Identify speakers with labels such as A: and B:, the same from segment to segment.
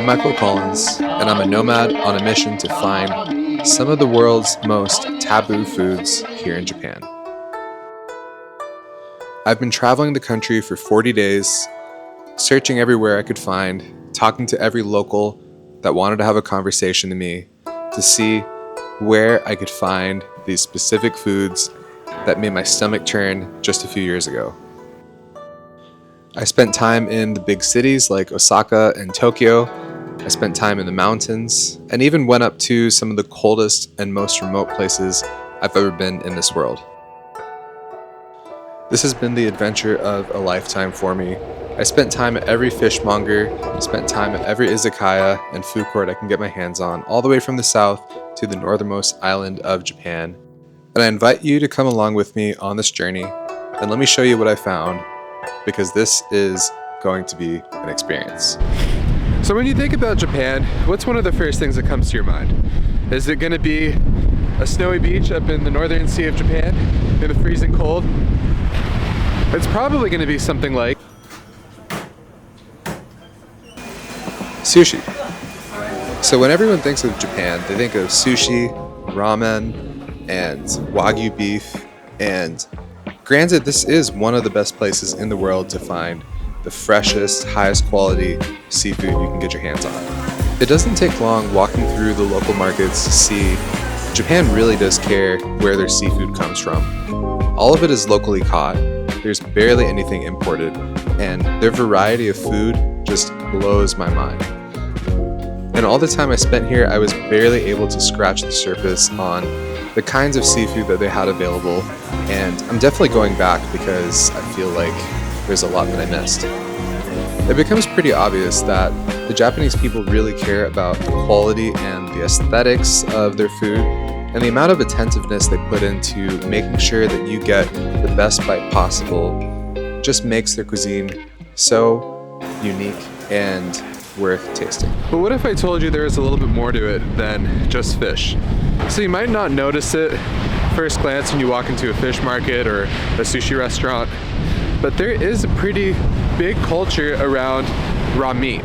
A: Michael Collins, and I'm a nomad on a mission to find some of the world's most taboo foods here in Japan. I've been traveling the country for 40 days, searching everywhere I could find, talking to every local that wanted to have a conversation to me to see where I could find these specific foods that made my stomach turn just a few years ago. I spent time in the big cities like Osaka and Tokyo. I spent time in the mountains and even went up to some of the coldest and most remote places I've ever been in this world. This has been the adventure of a lifetime for me. I spent time at every fishmonger, spent time at every izakaya and food court I can get my hands on, all the way from the south to the northernmost island of Japan. And I invite you to come along with me on this journey and let me show you what I found, because this is going to be an experience.
B: So when you think about Japan, what's one of the first things that comes to your mind? Is it going to be a snowy beach up in the northern sea of Japan in the freezing cold? It's probably going to be something like
A: sushi. So when everyone thinks of Japan, they think of sushi, ramen, and wagyu beef, and granted, this is one of the best places in the world to find the freshest, highest quality seafood you can get your hands on. It doesn't take long walking through the local markets to see Japan really does care where their seafood comes from. All of it is locally caught. There's barely anything imported, and their variety of food just blows my mind. And all the time I spent here, I was barely able to scratch the surface on the kinds of seafood that they had available, and I'm definitely going back because I feel like there's a lot that I missed. It becomes pretty obvious that the Japanese people really care about the quality and the aesthetics of their food, and the amount of attentiveness they put into making sure that you get the best bite possible just makes their cuisine so unique and worth tasting.
B: But what if I told you there was a little bit more to it than just fish? So you might not notice it first glance when you walk into a fish market or a sushi restaurant, but there is a pretty big culture around raw meat.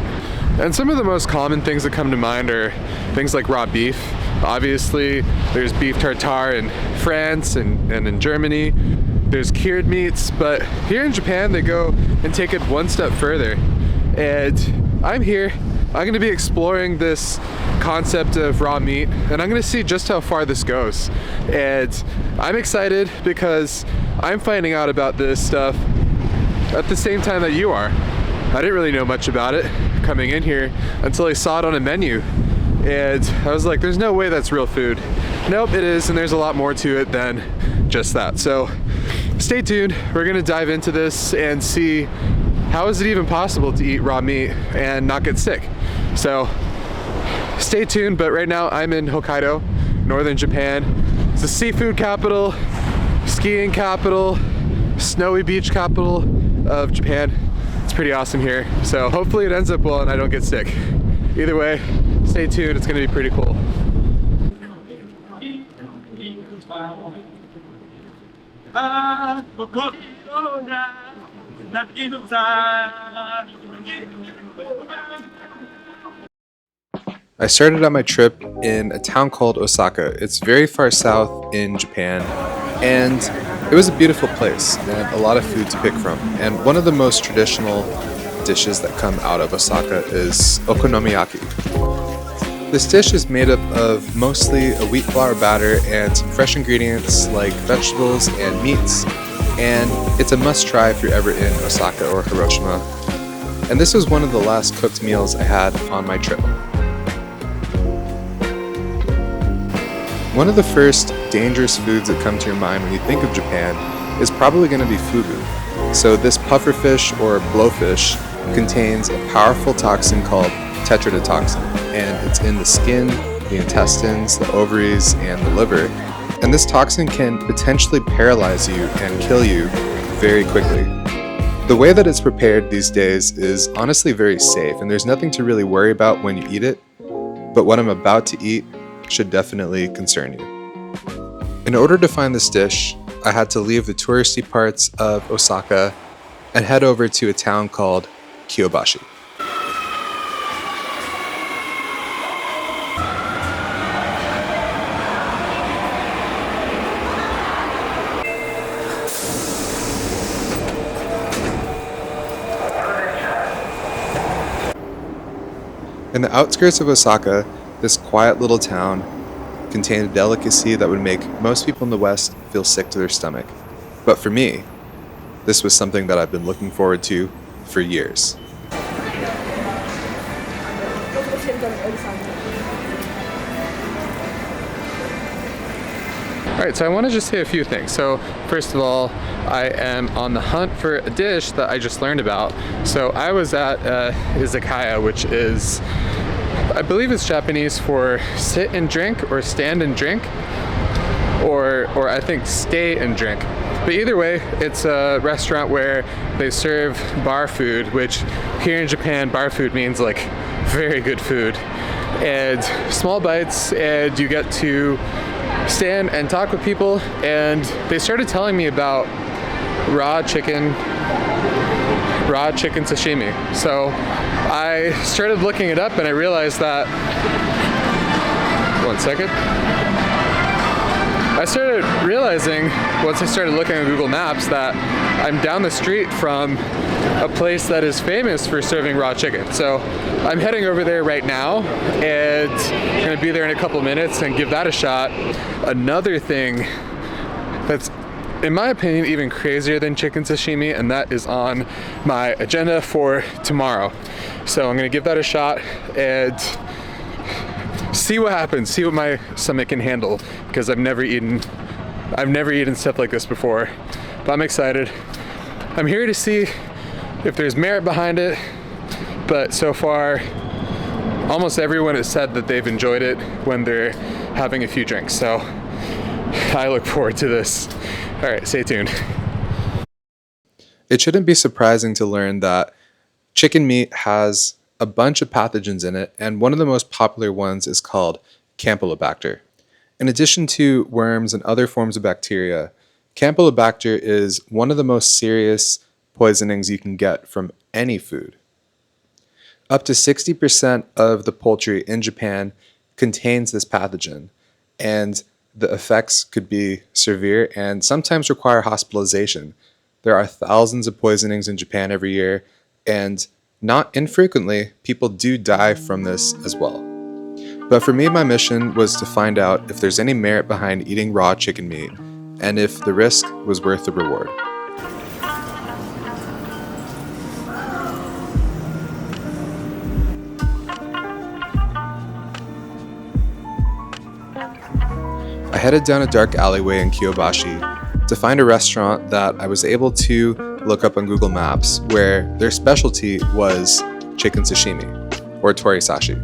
B: And some of the most common things that come to mind are things like raw beef. Obviously, there's beef tartare in France and in Germany. There's cured meats, but here in Japan, they go and take it one step further. And I'm here, I'm gonna be exploring this concept of raw meat, and I'm gonna see just how far this goes. And I'm excited because I'm finding out about this stuff at the same time that you are. I didn't really know much about it coming in here until I saw it on a menu. And I was like, there's no way that's real food. Nope, it is, and there's a lot more to it than just that. So stay tuned, we're gonna dive into this and see how is it even possible to eat raw meat and not get sick. So stay tuned, but right now I'm in Hokkaido, northern Japan. It's the seafood capital, skiing capital, snowy beach capital of Japan. It's pretty awesome here. So hopefully it ends up well and I don't get sick. Either way, stay tuned, it's gonna be pretty cool.
A: I started out my trip in a town called Osaka. It's very far south in Japan, and it was a beautiful place and a lot of food to pick from. And one of the most traditional dishes that come out of Osaka is okonomiyaki. This dish is made up of mostly a wheat flour batter and some fresh ingredients like vegetables and meats, and it's a must-try if you're ever in Osaka or Hiroshima. And this was one of the last cooked meals I had on my trip. One of the first dangerous foods that come to your mind when you think of Japan is probably going to be fugu. So this pufferfish or blowfish contains a powerful toxin called tetrodotoxin, and it's in the skin, the intestines, the ovaries, and the liver. And this toxin can potentially paralyze you and kill you very quickly. The way that it's prepared these days is honestly very safe, and there's nothing to really worry about when you eat it, but what I'm about to eat should definitely concern you. In order to find this dish, I had to leave the touristy parts of Osaka and head over to a town called Kyobashi. In the outskirts of Osaka, this quiet little town contained a delicacy that would make most people in the West feel sick to their stomach. But for me, this was something that I've been looking forward to for years.
B: Alright, so I want to just say a few things. So first of all, I am on the hunt for a dish that I just learned about. So I was at Izakaya, which is, I believe it's Japanese for sit and drink or stand and drink, or I think stay and drink. But either way, it's a restaurant where they serve bar food, which here in Japan, bar food means like very good food. And small bites, and you get to stand and talk with people. And they started telling me about raw chicken sashimi. So I started looking it up and I realized that, one second. I started realizing, once I started looking at Google Maps, that I'm down the street from a place that is famous for serving raw chicken. So I'm heading over there right now and I'm gonna be there in a couple minutes and give that a shot. Another thing that's, in my opinion, even crazier than chicken sashimi, and that is on my agenda for tomorrow. So I'm gonna give that a shot and see what happens, see what my stomach can handle, because I've never eaten stuff like this before. But I'm excited. I'm here to see if there's merit behind it, but so far almost everyone has said that they've enjoyed it when they're having a few drinks. So I look forward to this. All right, stay tuned.
A: It shouldn't be surprising to learn that chicken meat has a bunch of pathogens in it, and one of the most popular ones is called Campylobacter. In addition to worms and other forms of bacteria, Campylobacter is one of the most serious poisonings you can get from any food. Up to 60% of the poultry in Japan contains this pathogen, and the effects could be severe and sometimes require hospitalization. There are thousands of poisonings in Japan every year, and not infrequently, people do die from this as well. But for me, my mission was to find out if there's any merit behind eating raw chicken meat, and if the risk was worth the reward. I headed down a dark alleyway in Kyobashi to find a restaurant that I was able to look up on Google Maps, where their specialty was chicken sashimi, or torisashi.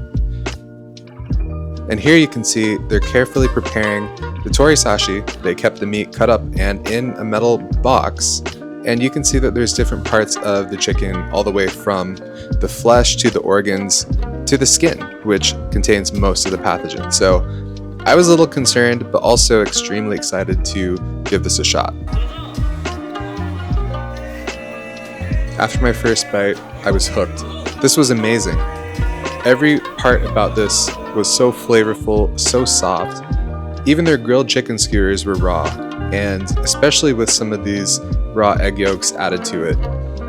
A: And here you can see they're carefully preparing the torisashi. They kept the meat cut up and in a metal box, and you can see that there's different parts of the chicken, all the way from the flesh to the organs to the skin, which contains most of the pathogen. So I was a little concerned, but also extremely excited to give this a shot. After my first bite, I was hooked. This was amazing. Every part about this was so flavorful, so soft. Even their grilled chicken skewers were raw, and especially with some of these raw egg yolks added to it,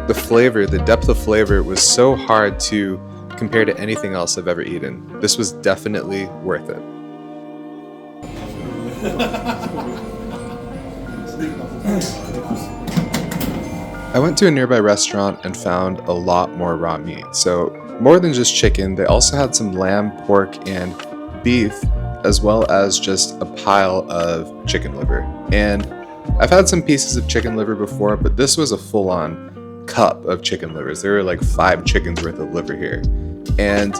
A: the flavor, the depth of flavor was so hard to compare to anything else I've ever eaten. This was definitely worth it. I went to a nearby restaurant and found a lot more raw meat. So more than just chicken, they also had some lamb, pork, and beef, as well as just a pile of chicken liver. And I've had some pieces of chicken liver before, but this was a full-on cup of chicken livers. There were like 5 chickens worth of liver here. And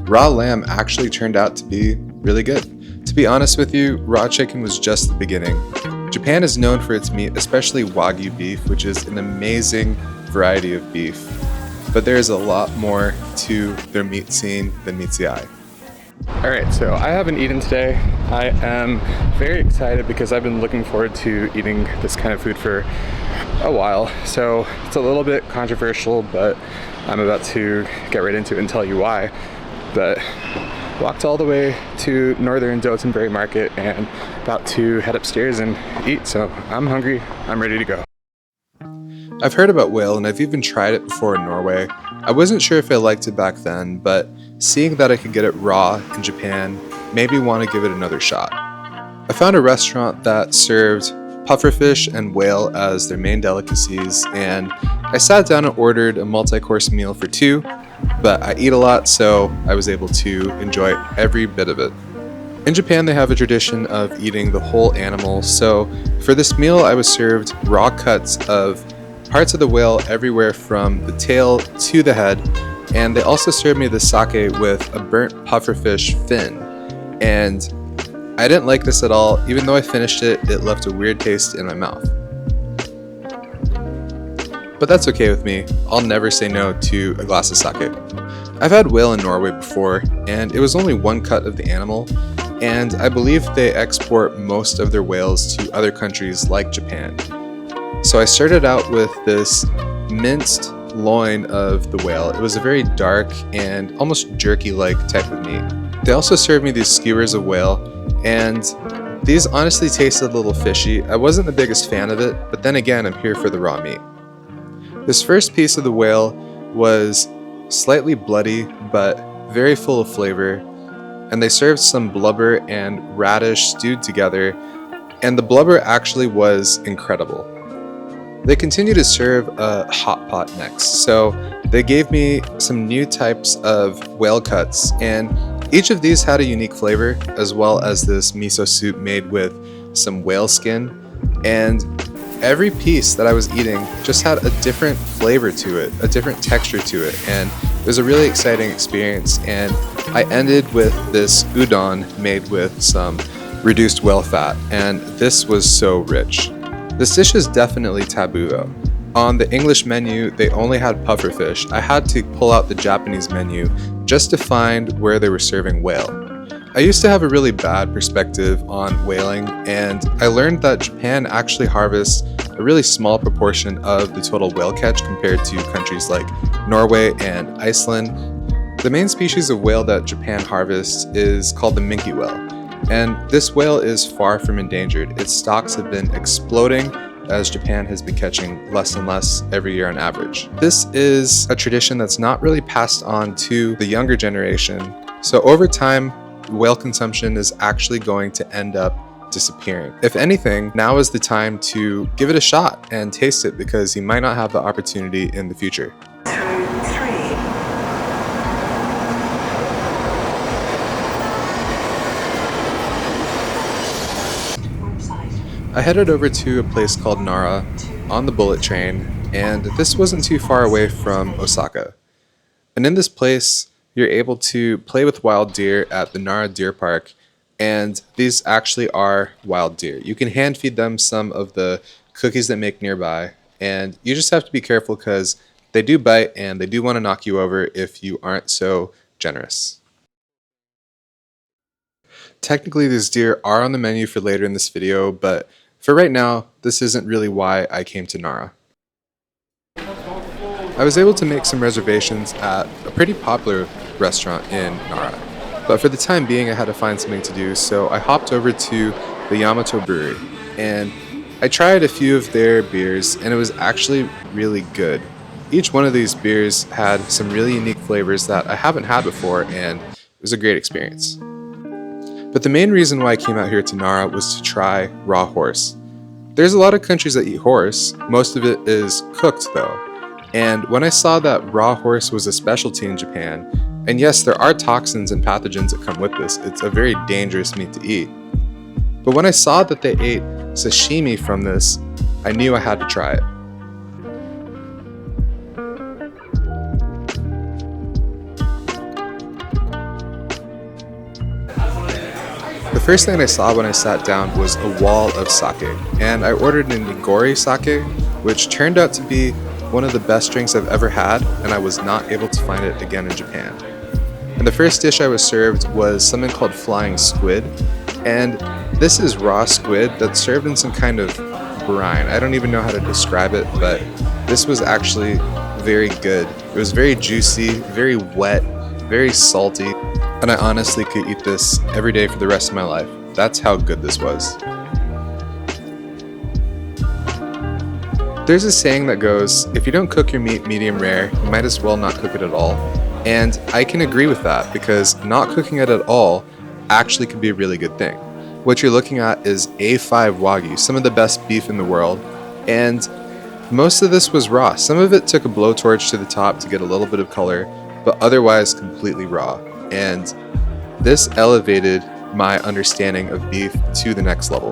A: raw lamb actually turned out to be really good. To be honest with you, raw chicken was just the beginning. Japan is known for its meat, especially Wagyu beef, which is an amazing variety of beef. But there is a lot more to their meat scene than meets the eye.
B: Alright, so I haven't eaten today. I am very excited because I've been looking forward to eating this kind of food for a while. So it's a little bit controversial, but I'm about to get right into it and tell you why. But walked all the way to northern Dotonbury Market and about to head upstairs and eat. So I'm hungry, I'm ready to go.
A: I've heard about whale and I've even tried it before in Norway. I wasn't sure if I liked it back then, but seeing that I could get it raw in Japan made me want to give it another shot. I found a restaurant that served pufferfish and whale as their main delicacies, and I sat down and ordered a multi-course meal for two, but I eat a lot, so I was able to enjoy every bit of it. In Japan, they have a tradition of eating the whole animal, so for this meal I was served raw cuts of parts of the whale everywhere from the tail to the head, and they also served me the sake with a burnt pufferfish fin, and I didn't like this at all. Even though I finished it, it left a weird taste in my mouth. But that's okay with me. I'll never say no to a glass of sake. I've had whale in Norway before, and it was only one cut of the animal, and I believe they export most of their whales to other countries like Japan. So I started out with this minced loin of the whale. It was a very dark and almost jerky-like type of meat. They also served me these skewers of whale, and these honestly tasted a little fishy. I wasn't the biggest fan of it, but then again, I'm here for the raw meat. This first piece of the whale was slightly bloody, but very full of flavor, and they served some blubber and radish stewed together, and the blubber actually was incredible. They continued to serve a hot pot next, so they gave me some new types of whale cuts, and each of these had a unique flavor, as well as this miso soup made with some whale skin, and every piece that I was eating just had a different flavor to it, a different texture to it, and it was a really exciting experience. And I ended with this udon made with some reduced whale fat, and this was so rich. This dish is definitely taboo though. On the English menu, they only had pufferfish. I had to pull out the Japanese menu just to find where they were serving whale. I used to have a really bad perspective on whaling, and I learned that Japan actually harvests a really small proportion of the total whale catch compared to countries like Norway and Iceland. The main species of whale that Japan harvests is called the minke whale, and this whale is far from endangered. Its stocks have been exploding as Japan has been catching less and less every year on average. This is a tradition that's not really passed on to the younger generation, so over time, whale consumption is actually going to end up disappearing. If anything, now is the time to give it a shot and taste it, because you might not have the opportunity in the future. I headed over to a place called Nara on the bullet train, and this wasn't too far away from Osaka. And in this place, you're able to play with wild deer at the Nara Deer Park, and these actually are wild deer. You can hand feed them some of the cookies that make nearby, and you just have to be careful because they do bite and they do want to knock you over if you aren't so generous. Technically, these deer are on the menu for later in this video, but for right now, this isn't really why I came to Nara. I was able to make some reservations at a pretty popular restaurant in Nara, but for the time being I had to find something to do, so I hopped over to the Yamato Brewery, and I tried a few of their beers, and it was actually really good. Each one of these beers had some really unique flavors that I haven't had before, and it was a great experience. But the main reason why I came out here to Nara was to try raw horse. There's a lot of countries that eat horse, most of it is cooked though. And when I saw that raw horse was a specialty in Japan, and yes, there are toxins and pathogens that come with this, it's a very dangerous meat to eat. But when I saw that they ate sashimi from this, I knew I had to try it. The first thing I saw when I sat down was a wall of sake, and I ordered an nigori sake, which turned out to be one of the best drinks I've ever had, and I was not able to find it again in Japan. And the first dish I was served was something called flying squid, and this is raw squid that's served in some kind of brine. I don't even know how to describe it, but this was actually very good. It was very juicy, very wet, very salty, and I honestly could eat this every day for the rest of my life. That's how good this was. There's a saying that goes, if you don't cook your meat medium rare, you might as well not cook it at all. And I can agree with that because not cooking it at all actually could be a really good thing. What you're looking at is A5 Wagyu, some of the best beef in the world, and most of this was raw. Some of it took a blowtorch to the top to get a little bit of color, but otherwise completely raw. And this elevated my understanding of beef to the next level.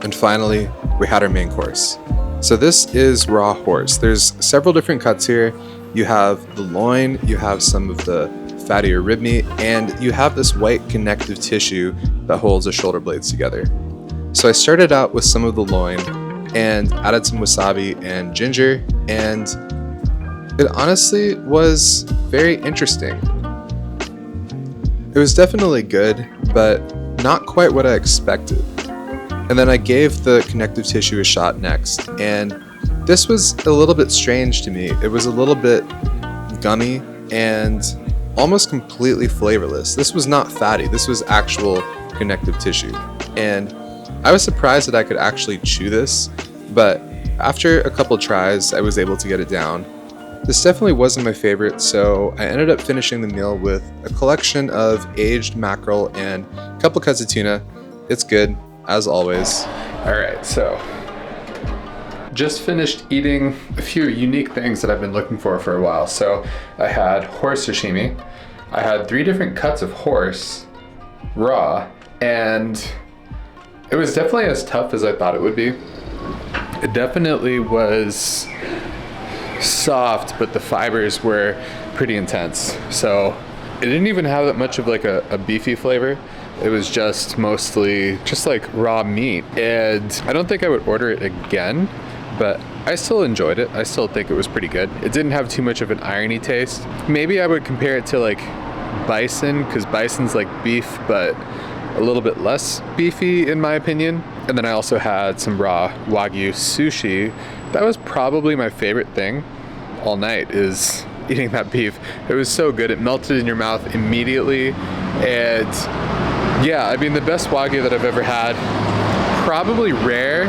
A: And finally, we had our main course. So this is raw horse. There's several different cuts here. You have the loin, you have some of the fattier rib meat, and you have this white connective tissue that holds the shoulder blades together. So I started out with some of the loin and added some wasabi and ginger, and it honestly was very interesting. It was definitely good, but not quite what I expected. And then I gave the connective tissue a shot next, and this was a little bit strange to me. It was a little bit gummy and almost completely flavorless. This was not fatty, this was actual connective tissue. And I was surprised that I could actually chew this, but after a couple tries, I was able to get it down. This definitely wasn't my favorite, so I ended up finishing the meal with a collection of aged mackerel and a couple cuts of tuna. It's good, as always.
B: All right, so just finished eating a few unique things that I've been looking for a while. So I had horse sashimi. I had 3 different cuts of horse, raw, and it was definitely as tough as I thought it would be. It definitely was soft, but the fibers were pretty intense. So it didn't even have that much of like a beefy flavor. It was just mostly just like raw meat. And I don't think I would order it again, but I still enjoyed it. I still think it was pretty good. It didn't have too much of an irony taste. Maybe I would compare it to like bison, because bison's like beef, but a little bit less beefy in my opinion. And then I also had some raw Wagyu sushi. That was probably my favorite thing all night, is eating that beef. It was so good. It melted in your mouth immediately. And yeah, I mean, the best Wagyu that I've ever had. Probably rare.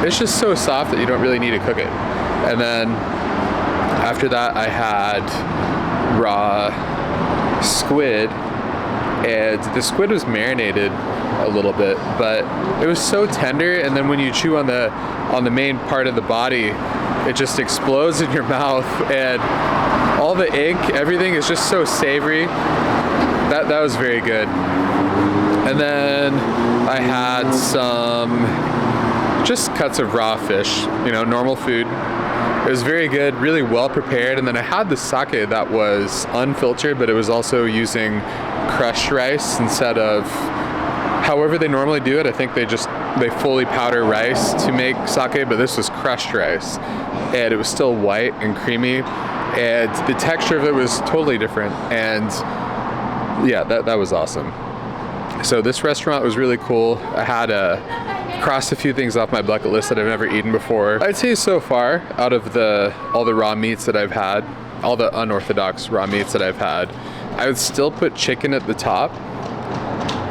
B: It's just so soft that you don't really need to cook it. And then after that, I had raw squid, and the squid was marinated a little bit, but it was so tender. And then when you chew on the main part of the body, it just explodes in your mouth, and all the ink, everything is just so savory. That was very good. And then I had some just cuts of raw fish, normal food. It was very good, really well prepared. And then I had the sake that was unfiltered, but it was also using crushed rice instead of however they normally do it. I think they fully powder rice to make sake, but this was crushed rice. And it was still white and creamy. And the texture of it was totally different. And yeah, that was awesome. So this restaurant was really cool. I had crossed a few things off my bucket list that I've never eaten before. I'd say so far, out of all the raw meats that I've had, all the unorthodox raw meats that I've had, I would still put chicken at the top.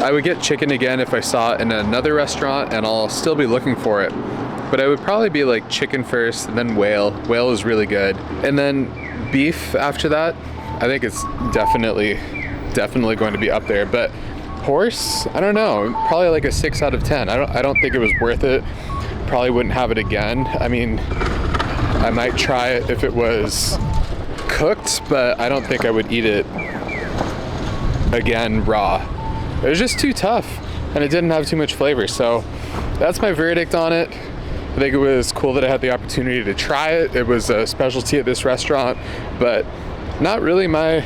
B: I would get chicken again if I saw it in another restaurant, and I'll still be looking for it. But I would probably be like chicken first, and then whale. Whale is really good. And then beef after that. I think it's definitely going to be up there. But horse, I don't know, probably like a 6 out of 10. I don't think it was worth it. Probably wouldn't have it again. I mean, I might try it if it was cooked, but I don't think I would eat it again raw. It was just too tough, and it didn't have too much flavor. So that's my verdict on it. I think it was cool that I had the opportunity to try it. It was a specialty at this restaurant, but not really my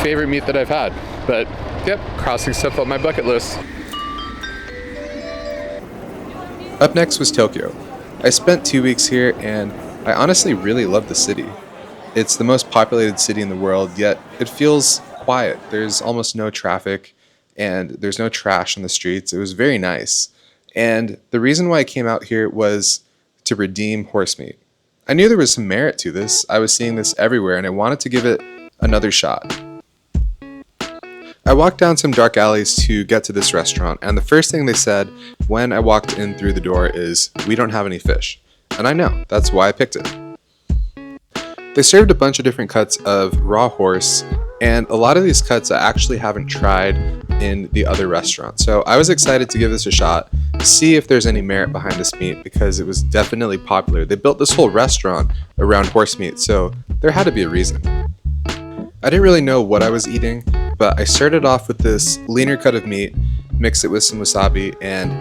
B: favorite meat that I've had. But yep, crossing stuff off my bucket list.
A: Up next was Tokyo. I spent 2 weeks here, and I honestly really love the city. It's the most populated city in the world, yet it feels quiet. There's almost no traffic, and there's no trash on the streets. It was very nice. And the reason why I came out here was to redeem horse meat. I knew there was some merit to this. I was seeing this everywhere, and I wanted to give it another shot. I walked down some dark alleys to get to this restaurant, and the first thing they said when I walked in through the door is, "We don't have any fish." And I know, that's why I picked it. They served a bunch of different cuts of raw horse, and a lot of these cuts I actually haven't tried in the other restaurant. So I was excited to give this a shot, see if there's any merit behind this meat, because it was definitely popular. They built this whole restaurant around horse meat, so there had to be a reason. I didn't really know what I was eating, but I started off with this leaner cut of meat, mixed it with some wasabi, and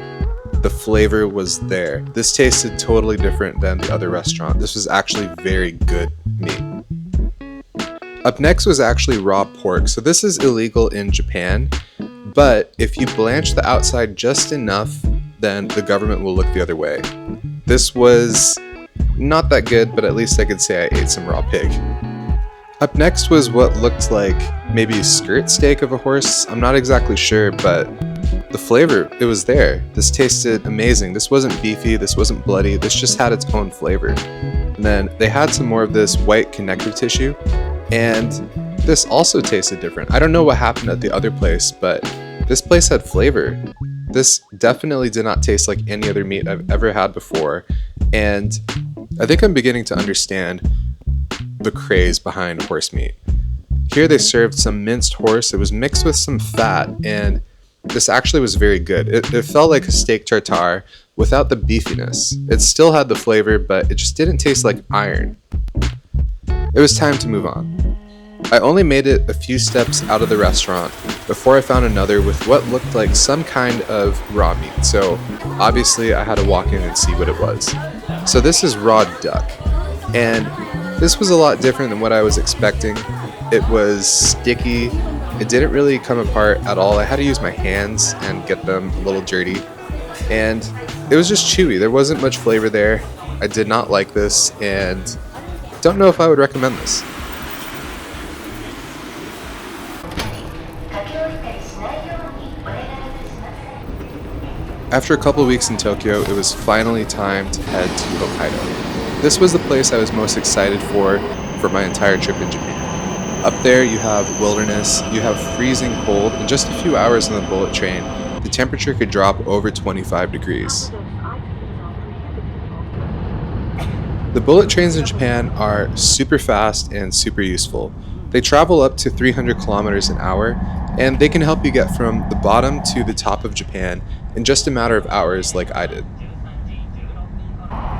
A: the flavor was there. This tasted totally different than the other restaurant. This was actually very good meat. Up next was actually raw pork. So this is illegal in Japan, but if you blanch the outside just enough, then the government will look the other way. This was not that good, but at least I could say I ate some raw pig. Up next was what looked like maybe skirt steak of a horse. I'm not exactly sure, but the flavor, it was there. This tasted amazing. This wasn't beefy, this wasn't bloody, this just had its own flavor. And then they had some more of this white connective tissue, and this also tasted different. I don't know what happened at the other place, but this place had flavor. This definitely did not taste like any other meat I've ever had before, and I think I'm beginning to understand the craze behind horse meat. Here they served some minced horse. It was mixed with some fat, and this actually was very good. It felt like a steak tartare without the beefiness. It still had the flavor, but it just didn't taste like iron. It was time to move on. I only made it a few steps out of the restaurant before I found another with what looked like some kind of raw meat. So obviously I had to walk in and see what it was. So this is raw duck, and this was a lot different than what I was expecting. It was sticky. It didn't really come apart at all. I had to use my hands and get them a little dirty. And it was just chewy. There wasn't much flavor there. I did not like this, and don't know if I would recommend this. After a couple of weeks in Tokyo, it was finally time to head to Hokkaido. This was the place I was most excited for my entire trip in Japan. Up there you have wilderness, you have freezing cold. In just a few hours on the bullet train, the temperature could drop over 25 degrees. The bullet trains in Japan are super fast and super useful. They travel up to 300 kilometers an hour, and they can help you get from the bottom to the top of Japan in just a matter of hours like I did.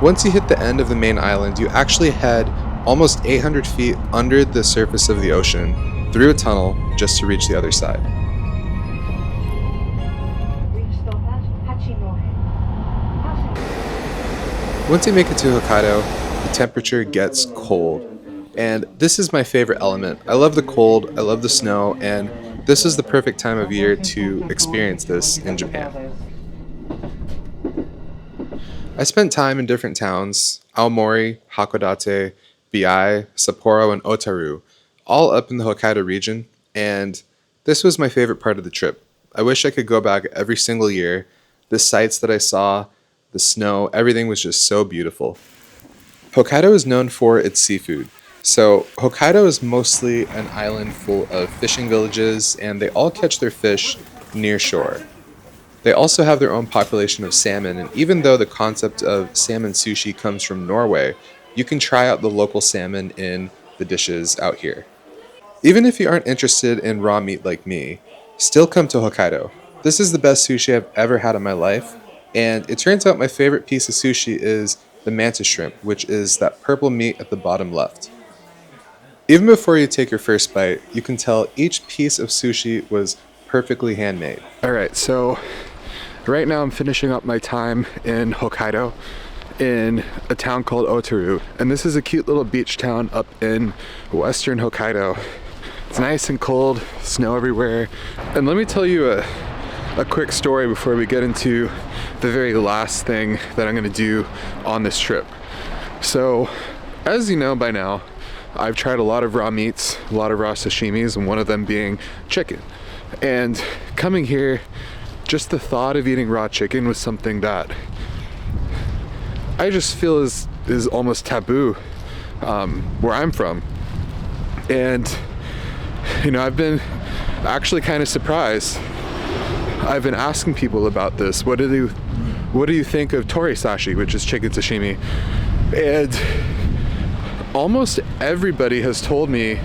A: Once you hit the end of the main island, you actually head almost 800 feet under the surface of the ocean through a tunnel just to reach the other side. Once you make it to Hokkaido, the temperature gets cold, and this is my favorite element. I love the cold, I love the snow, and this is the perfect time of year to experience this in Japan. I spent time in different towns: Aomori, Hakodate, Biai, Sapporo, and Otaru, all up in the Hokkaido region, and this was my favorite part of the trip. I wish I could go back every single year. The sights that I saw, the snow, everything was just so beautiful. Hokkaido is known for its seafood. So Hokkaido is mostly an island full of fishing villages, and they all catch their fish near shore. They also have their own population of salmon, and even though the concept of salmon sushi comes from Norway, you can try out the local salmon in the dishes out here. Even if you aren't interested in raw meat like me, still come to Hokkaido. This is the best sushi I've ever had in my life, and it turns out my favorite piece of sushi is the mantis shrimp, which is that purple meat at the bottom left. Even before you take your first bite, you can tell each piece of sushi was perfectly handmade.
B: Alright, so right now I'm finishing up my time in Hokkaido in a town called Otaru, and this is a cute little beach town up in western Hokkaido. It's nice and cold, snow everywhere, and let me tell you a quick story before we get into the very last thing that I'm going to do on this trip. So, as you know by now, I've tried a lot of raw meats, a lot of raw sashimis, and one of them being chicken. And coming here, just the thought of eating raw chicken was something that I just feel is almost taboo where I'm from. And you know, I've been actually kind of surprised. I've been asking people about this. What do you think of tori sashi, which is chicken sashimi? And almost everybody has told me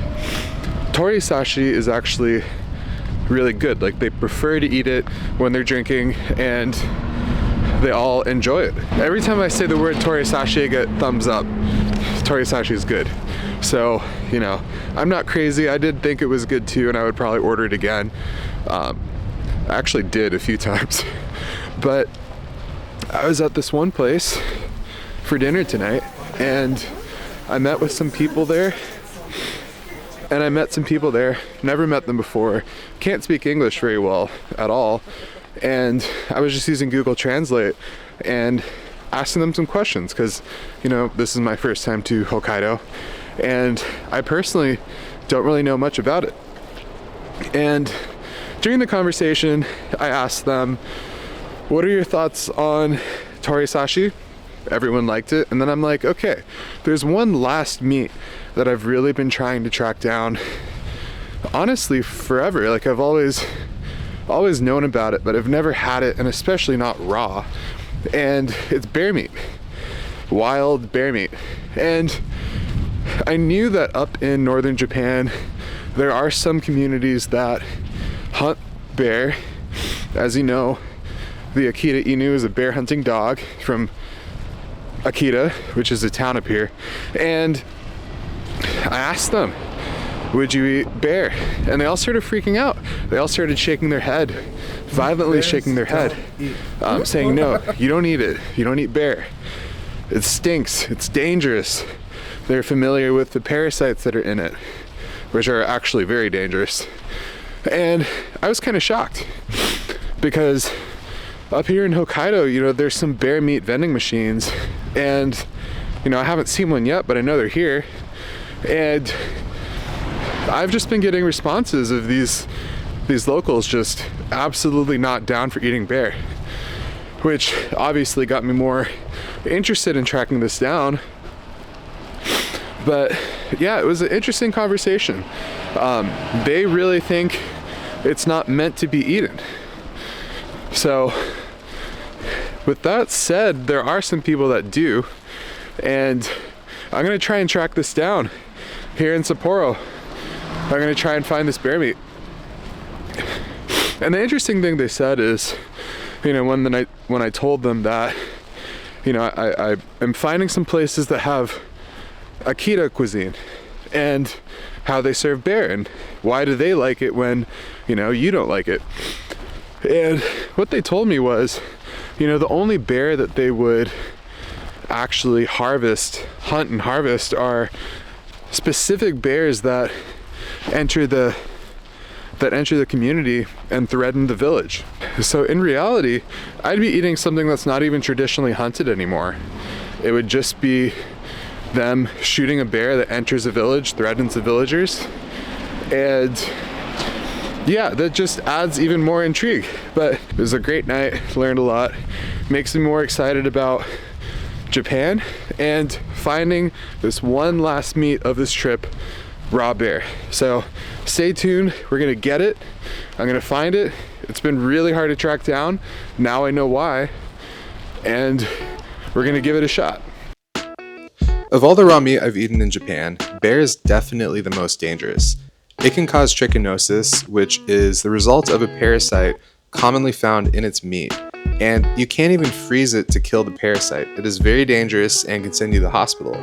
B: torisashi is actually really good. Like, they prefer to eat it when they're drinking, and they all enjoy it. Every time I say the word torisashi, I get thumbs up. Torisashi is good. So, you know, I'm not crazy. I did think it was good too, and I would probably order it again. I actually did a few times. But I was at this one place for dinner tonight, and I met with some people there. Never met them before, can't speak English very well at all. And I was just using Google Translate and asking them some questions because, you know, this is my first time to Hokkaido, and I personally don't really know much about it. And during the conversation, I asked them, what are your thoughts on torisashi? Everyone liked it. And then I'm like, okay, there's one last meat that I've really been trying to track down, honestly, forever. Like, I've always known about it, but I've never had it, and especially not raw. And it's bear meat, wild bear meat. And I knew that up in northern Japan, there are some communities that hunt bear. As you know, the Akita Inu is a bear hunting dog from Akita, which is a town up here. And I asked them, would you eat bear? And they all started freaking out. They all started shaking their head, violently shaking their head, saying, no, you don't eat it. You don't eat bear. It stinks. It's dangerous. They're familiar with the parasites that are in it, which are actually very dangerous. And I was kind of shocked because up here in Hokkaido, you know, there's some bear meat vending machines, and, you know, I haven't seen one yet, but I know they're here. And I've just been getting responses of these locals just absolutely not down for eating bear, which obviously got me more interested in tracking this down. But yeah, it was an interesting conversation. They really think it's not meant to be eaten. So with that said, there are some people that do, and I'm gonna try and track this down here in Sapporo. I'm gonna try and find this bear meat. And the interesting thing they said is, you know, when I told them that, you know, I am finding some places that have Akita cuisine and how they serve bear, and why do they like it when, you know, you don't like it. And what they told me was, you know, the only bear that they would actually hunt and harvest are specific bears that enter the community and threaten the village. So in reality, I'd be eating something that's not even traditionally hunted anymore. It would just be them shooting a bear that enters a village, threatens the villagers. And yeah, that just adds even more intrigue. But it was a great night, learned a lot, makes me more excited about Japan and finding this one last meat of this trip, raw bear. So stay tuned, we're gonna get it, I'm gonna find it. It's been really hard to track down, now I know why, and we're gonna give it a shot.
A: Of all the raw meat I've eaten in Japan, bear is definitely the most dangerous. It can cause trichinosis, which is the result of a parasite commonly found in its meat. And you can't even freeze it to kill the parasite. It is very dangerous and can send you to the hospital.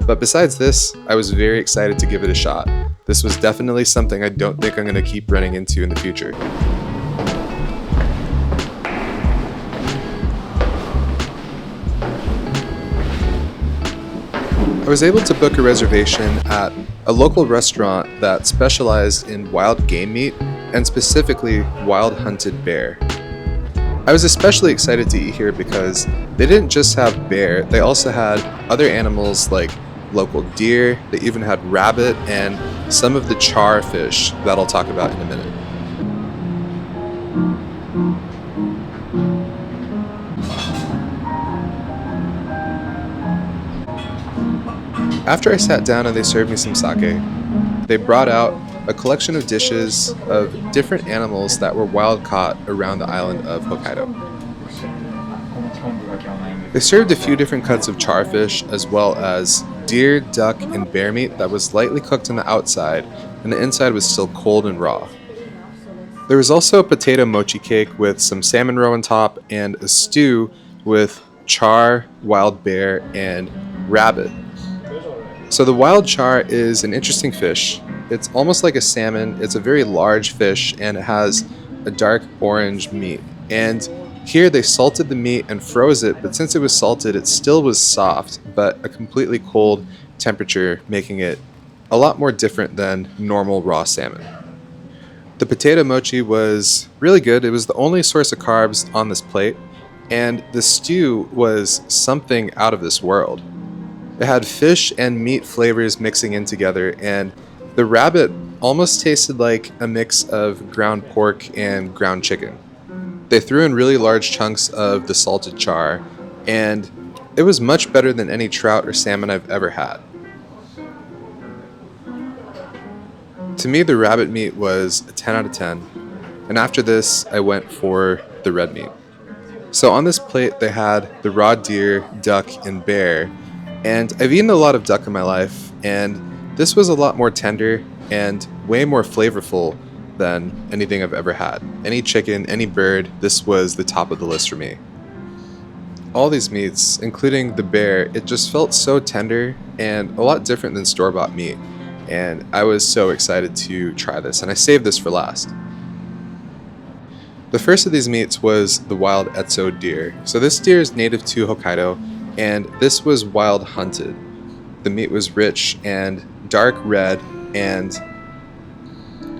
A: But besides this, I was very excited to give it a shot. This was definitely something I don't think I'm going to keep running into in the future. I was able to book a reservation at a local restaurant that specialized in wild game meat and specifically wild hunted bear. I was especially excited to eat here because they didn't just have bear, they also had other animals like local deer, they even had rabbit and some of the char fish that I'll talk about in a minute. After I sat down and they served me some sake, they brought out a collection of dishes of different animals that were wild caught around the island of Hokkaido. They served a few different cuts of charfish as well as deer, duck, and bear meat that was lightly cooked on the outside, and the inside was still cold and raw. There was also a potato mochi cake with some salmon roe on top, and a stew with char, wild bear, and rabbit. So the wild char is an interesting fish. It's almost like a salmon. It's a very large fish, and it has a dark orange meat. And here they salted the meat and froze it, but since it was salted, it still was soft, but a completely cold temperature, making it a lot more different than normal raw salmon. The potato mochi was really good. It was the only source of carbs on this plate, and the stew was something out of this world. It had fish and meat flavors mixing in together, and the rabbit almost tasted like a mix of ground pork and ground chicken. They threw in really large chunks of the salted char, and it was much better than any trout or salmon I've ever had. To me, the rabbit meat was a 10 out of 10, and after this, I went for the red meat. So on this plate, they had the raw deer, duck, and bear, and I've eaten a lot of duck in my life, and this was a lot more tender and way more flavorful than anything I've ever had. Any chicken, any bird, this was the top of the list for me. All these meats, including the bear, it just felt so tender and a lot different than store-bought meat. And I was so excited to try this, and I saved this for last. The first of these meats was the wild Etso deer. So this deer is native to Hokkaido, and this was wild hunted. The meat was rich and dark red, and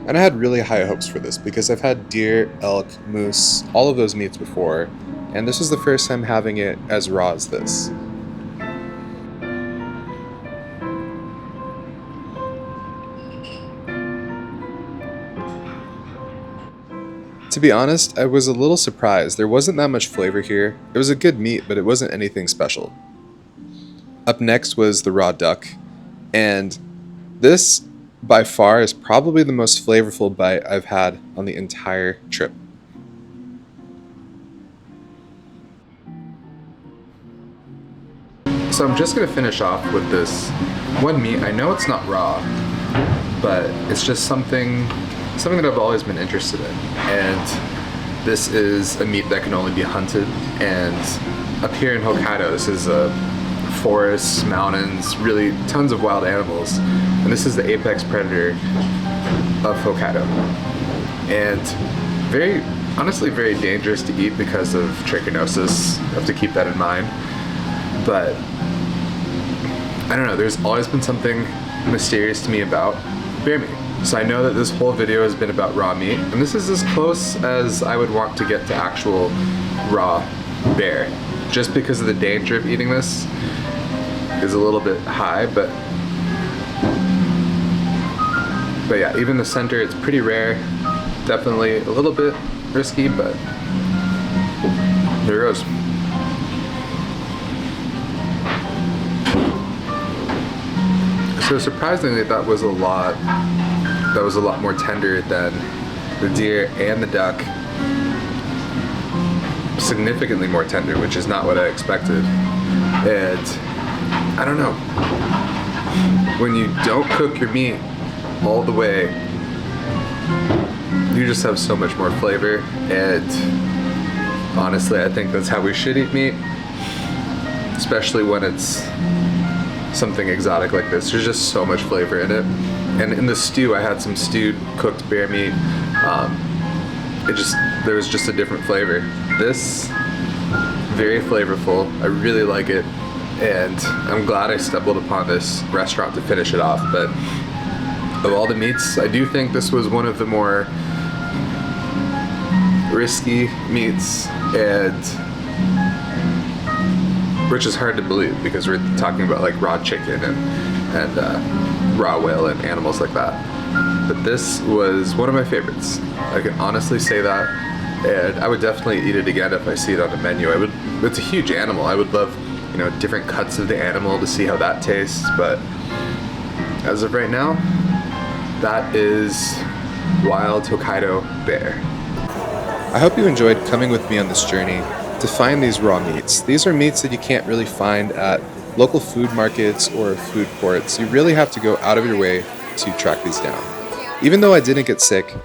A: I had really high hopes for this because I've had deer, elk, moose, all of those meats before, and this was the first time having it as raw as this. To be honest, I was a little surprised. There wasn't that much flavor here. It was a good meat, but it wasn't anything special. Up next was the raw duck, and this, by far, is probably the most flavorful bite I've had on the entire trip. So I'm just going to finish off with this one meat. I know it's not raw, but it's just something that I've always been interested in. And this is a meat that can only be hunted. And up here in Hokkaido, this is a forests, mountains, really tons of wild animals. And this is the apex predator of Hokkaido. And honestly very dangerous to eat because of trichinosis. You have to keep that in mind. But I don't know, there's always been something mysterious to me about bear meat. So I know that this whole video has been about raw meat, and this is as close as I would want to get to actual raw bear. Just because of the danger of eating this is a little bit high, but yeah, even the center, it's pretty rare. Definitely a little bit risky, but there it goes. So surprisingly, that was a lot more tender than the deer and the duck. Significantly more tender, which is not what I expected. And I don't know, when you don't cook your meat all the way, you just have so much more flavor. And honestly, I think that's how we should eat meat, especially when it's something exotic like this. There's just so much flavor in it. And in the stew, I had some stewed cooked bear meat. There was just a different flavor. This, very flavorful. I really like it, and I'm glad I stumbled upon this restaurant to finish it off. But of all the meats, I do think this was one of the more risky meats, and which is hard to believe because we're talking about like raw chicken and raw whale and animals like that. But this was one of my favorites. I can honestly say that, and I would definitely eat it again if I see it on the menu. It's a huge animal. I would love, different cuts of the animal to see how that tastes. But as of right now, that is wild Hokkaido bear. I hope you enjoyed coming with me on this journey to find these raw meats. These are meats that you can't really find at local food markets or food courts, you really have to go out of your way to track these down. Even though I didn't get sick,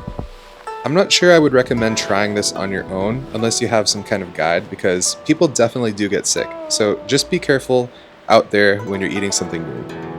A: I'm not sure I would recommend trying this on your own unless you have some kind of guide, because people definitely do get sick. So just be careful out there when you're eating something new.